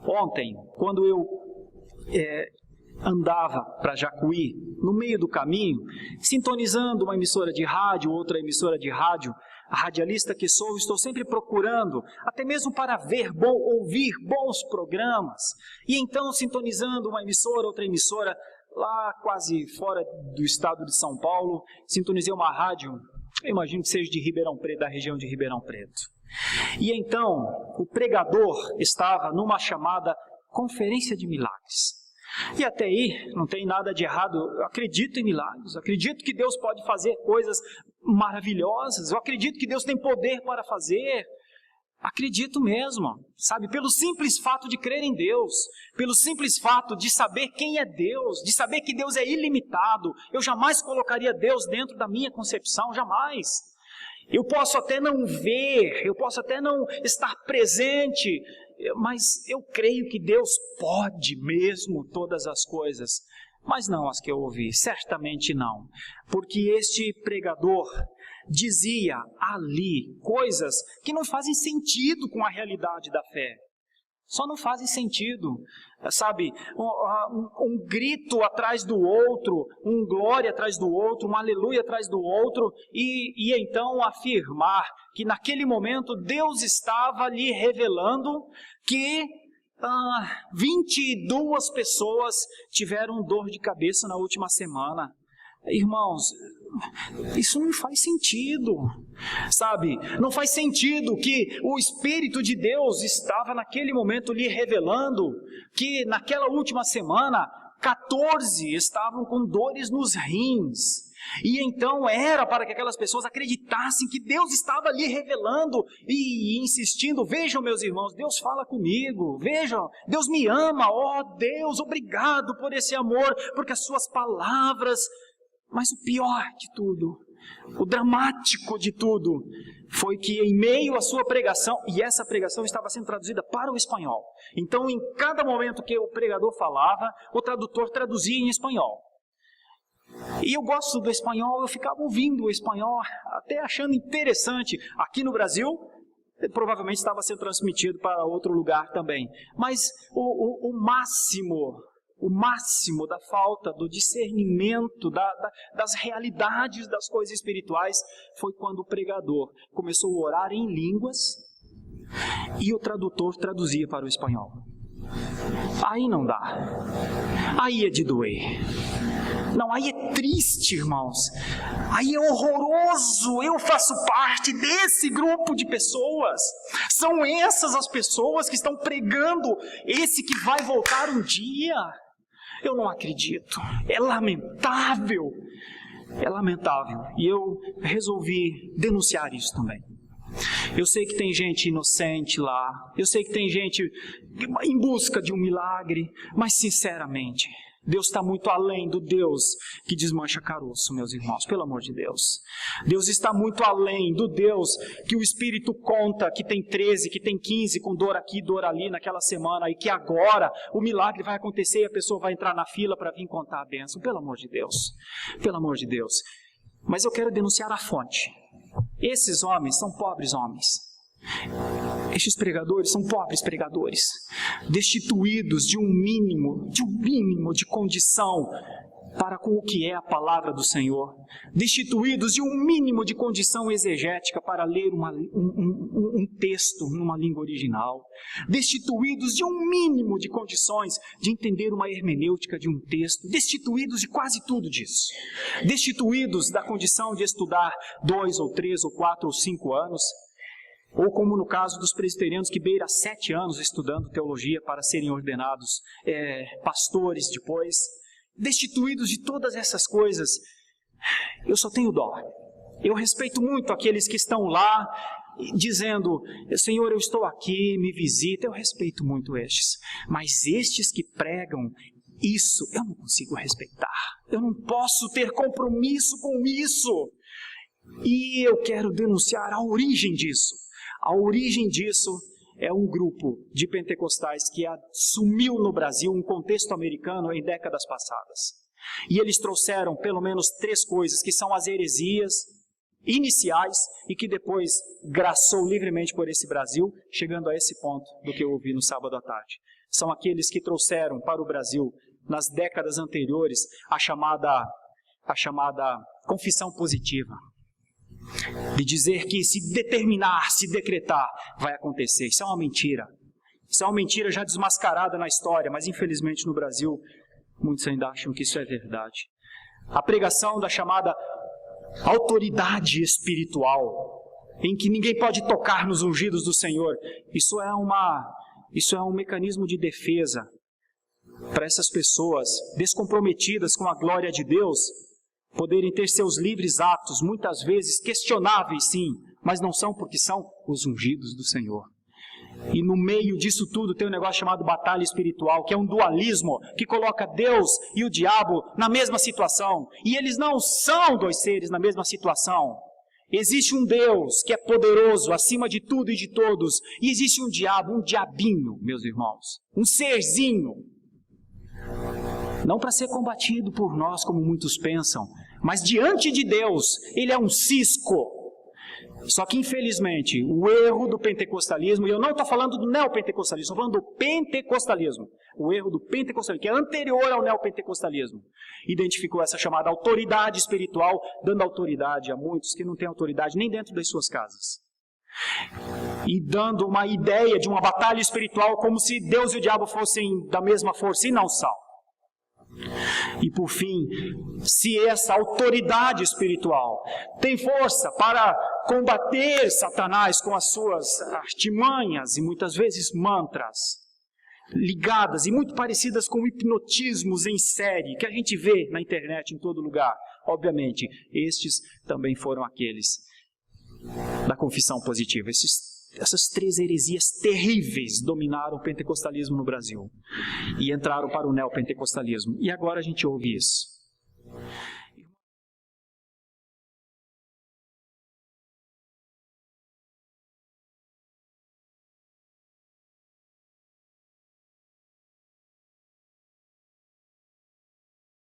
Ontem, quando eu andava para Jacuí, no meio do caminho, sintonizando uma emissora de rádio, outra emissora de rádio, a radialista que sou, estou sempre procurando, até mesmo para ouvir bons programas. E então, sintonizando uma emissora, outra emissora, lá quase fora do estado de São Paulo, sintonizei uma rádio, eu imagino que seja de Ribeirão Preto, da região de Ribeirão Preto. E então, o pregador estava numa chamada Conferência de Milagres. E até aí, não tem nada de errado, eu acredito em milagres, eu acredito que Deus pode fazer coisas maravilhosas, eu acredito que Deus tem poder para fazer, acredito mesmo, sabe, pelo simples fato de crer em Deus, pelo simples fato de saber quem é Deus, de saber que Deus é ilimitado, eu jamais colocaria Deus dentro da minha concepção, jamais. Eu posso até não ver, eu posso até não estar presente, mas eu creio que Deus pode mesmo todas as coisas. Mas não as que eu ouvi, certamente não. Porque este pregador dizia ali coisas que não fazem sentido com a realidade da fé. Só não fazem sentido, sabe, um grito atrás do outro, um glória atrás do outro, um aleluia atrás do outro, e então afirmar que naquele momento Deus estava lhe revelando que 22 pessoas tiveram dor de cabeça na última semana. Irmãos, isso não faz sentido, sabe? Não faz sentido que o Espírito de Deus estava naquele momento lhe revelando que naquela última semana 14 estavam com dores nos rins. E então era para que aquelas pessoas acreditassem que Deus estava ali revelando e insistindo. Vejam, meus irmãos, Deus fala comigo, vejam, Deus me ama, Deus, obrigado por esse amor, porque as suas palavras... Mas o pior de tudo, o dramático de tudo, foi que em meio à sua pregação, e essa pregação estava sendo traduzida para o espanhol. Então, em cada momento que o pregador falava, o tradutor traduzia em espanhol. E eu gosto do espanhol, eu ficava ouvindo o espanhol, até achando interessante. Aqui no Brasil, provavelmente estava sendo transmitido para outro lugar também. Mas o máximo da falta do discernimento das realidades das coisas espirituais foi quando o pregador começou a orar em línguas e o tradutor traduzia para o espanhol. Aí não dá, aí é de doer. Não, aí é triste, irmãos, aí é horroroso. Eu faço parte desse grupo de pessoas. São essas as pessoas que estão pregando esse que vai voltar um dia. Eu não acredito, é lamentável, e eu resolvi denunciar isso também. Eu sei que tem gente inocente lá, eu sei que tem gente em busca de um milagre, mas sinceramente, Deus está muito além do Deus que desmancha caroço, meus irmãos, pelo amor de Deus. Deus está muito além do Deus que o Espírito conta que tem 13, que tem 15, com dor aqui, dor ali naquela semana, e que agora o milagre vai acontecer e a pessoa vai entrar na fila para vir contar a bênção. Pelo amor de Deus, pelo amor de Deus. Mas eu quero denunciar a fonte. Esses homens são pobres homens. Estes pregadores são pobres pregadores, destituídos de um mínimo de condição para com o que é a palavra do Senhor, destituídos de um mínimo de condição exegética para ler um texto numa língua original, destituídos de um mínimo de condições de entender uma hermenêutica de um texto, destituídos de quase tudo disso, destituídos da condição de estudar 2 ou 3 ou 4 ou 5 anos, ou como no caso dos presbiterianos que beira 7 anos estudando teologia para serem ordenados pastores depois, destituídos de todas essas coisas. Eu só tenho dó. Eu respeito muito aqueles que estão lá dizendo, Senhor, eu estou aqui, me visita. Eu respeito muito estes, mas estes que pregam isso, eu não consigo respeitar. Eu não posso ter compromisso com isso. E eu quero denunciar a origem disso. A origem disso é um grupo de pentecostais que assumiu no Brasil um contexto americano em décadas passadas. E eles trouxeram pelo menos 3 coisas, que são as heresias iniciais e que depois graçou livremente por esse Brasil, chegando a esse ponto do que eu ouvi no sábado à tarde. são aqueles que trouxeram para o Brasil, nas décadas anteriores, a chamada confissão positiva. De dizer que se determinar, se decretar, vai acontecer. Isso é uma mentira. Isso é uma mentira já desmascarada na história, mas infelizmente no Brasil, muitos ainda acham que isso é verdade. A pregação da chamada autoridade espiritual, em que ninguém pode tocar nos ungidos do Senhor, isso é um mecanismo de defesa para essas pessoas descomprometidas com a glória de Deus, poderem ter seus livres atos, muitas vezes questionáveis sim, mas não são porque são os ungidos do Senhor. E no meio disso tudo tem um negócio chamado batalha espiritual, que é um dualismo que coloca Deus e o diabo na mesma situação. E eles não são dois seres na mesma situação. Existe um Deus que é poderoso acima de tudo e de todos. E existe um diabo, um diabinho, meus irmãos. Um serzinho. Não para ser combatido por nós, como muitos pensam, mas diante de Deus, ele é um cisco. Só que, infelizmente, o erro do pentecostalismo, e eu não estou falando do neopentecostalismo, estou falando do pentecostalismo, o erro do pentecostalismo, que é anterior ao neopentecostalismo, identificou essa chamada autoridade espiritual, dando autoridade a muitos que não têm autoridade nem dentro das suas casas. E dando uma ideia de uma batalha espiritual como se Deus e o diabo fossem da mesma força, e não são. E por fim, se essa autoridade espiritual tem força para combater Satanás com as suas artimanhas e muitas vezes mantras ligadas e muito parecidas com hipnotismos em série que a gente vê na internet em todo lugar, obviamente, estes também foram aqueles da confissão positiva. Essas três heresias terríveis dominaram o pentecostalismo no Brasil e entraram para o neopentecostalismo. E agora a gente ouve isso.